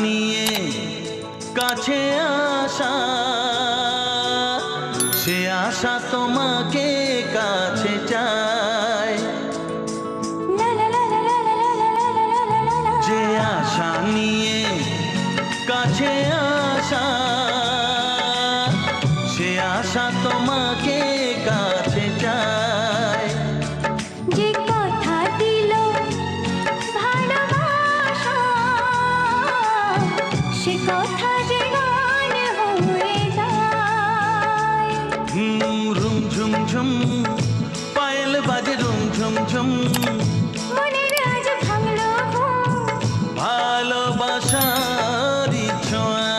নিয়ে কাছে আসা, সে আশা তোমাকে কাছে চায়। যে আশা নিয়ে কাছে আসা, সে আশা তোমাকে কাছে চায়। যে কথা দিল ভালোবাসা, সে কথা যে গান হয়ে যায়। রুম ঝুম ঝুম পায়েল বাজে, রুম ঝুম ঝুম মনের আজ ভাঙলো ঘুম, ভালোবাসারই ছোঁয়ায়।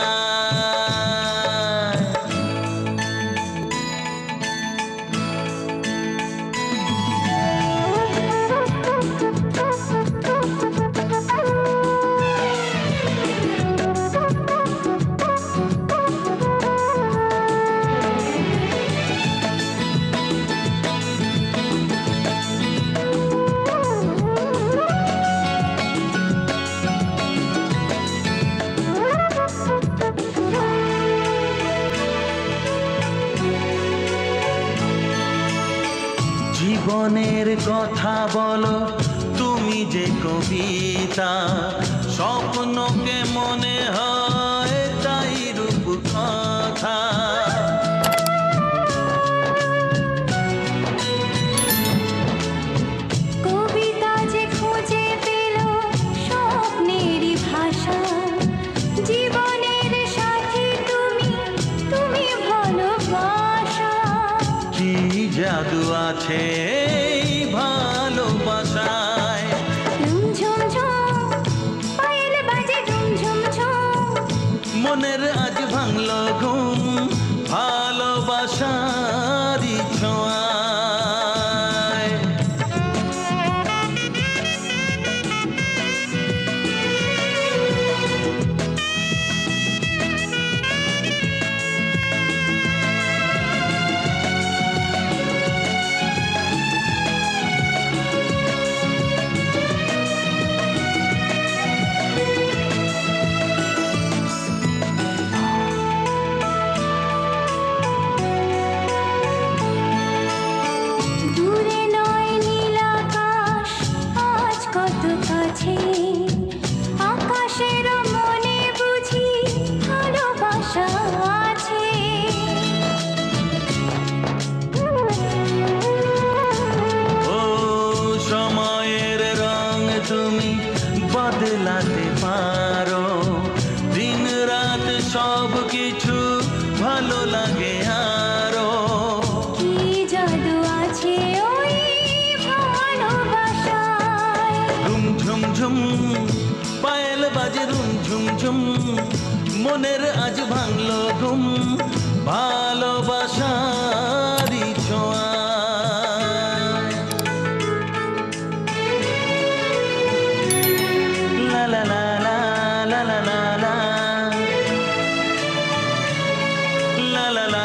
জীবনের কথা বলো তুমি যে কবিতা, স্বপ্নকে মনে হয় তাই রূপ কথা। কবিতা যে খুঁজে পেল স্বপ্নেরই ভাষা। জীবনের সাথী তুমি, তুমি ভালোবাসা। কি জাদু আছে এই ভালোবাসায়। রুম ঝুম ঝুম পায়েল বাজে, রুম ঝুম ঝুম মনের আজ ভাঙলো ঘুম, ভালোবাসারই ছোঁয়ায়। দূরে নয় নীল আকাশ, আজ কত কাছে। আকাশের মনে বুঝি ভালোবাসা আছে। ও সময়ের রং তুমি বদলাতে পারো, দিন রাত সব কিছু ভালো লাগে আরো। কি জাদু আছে ওই ভালোবাসায়। রুম ঝুম ঝুম পায়েল বাজে, রুম ঝুম ঝুম মনের আজ ভাঙলো ঘুম, ভালোবাসারই ছোঁয়ায়। লা লা লা লা লা লা লা লা লা লা লা